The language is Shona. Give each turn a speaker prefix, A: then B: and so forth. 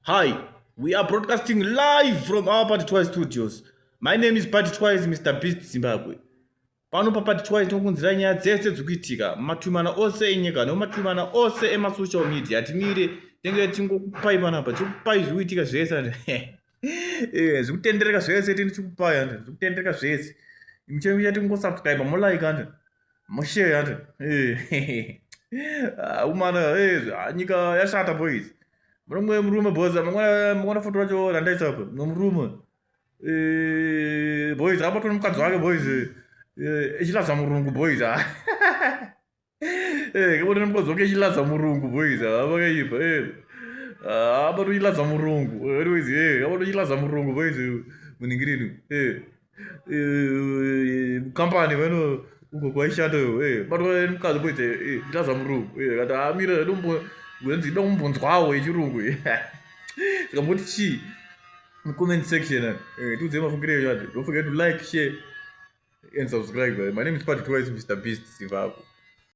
A: Hi, we are broadcasting live from Abatwa studios. My name is Abatwa, Mr. Beast Zimbabwe. Pano pa Abatwa tinokunzira nyaya dzese dzikuitika matumana ose enyika nematumana ose social media. Atimire tenge tingokupai panapa tikupai zvikuitika zvese zvikutendereka zvese tinokupai ande zvikutendereka zvese muchenge tingosubscribe mulike ande mushare ande umana nyika yashata boys. Murume boys mwana foto racho randaisa apa murume boys apa toni mukadzi wake boys echiladza murungu boys kabona mukadzi wake echiladza murungu boys avakaipa apa tochiladza murungu anyways apa tochiladza murungu boys muningirinu company vano uko kwaishatayo batwa mukadzi boys echiladza murungu kati amira wenzi dombonzwawo echirungu tikamboti chi comment section tudze mafungiro yacho. Don't forget to like, share and subscribe. My name is Abatwa, Mr. Beast Zimbabwe.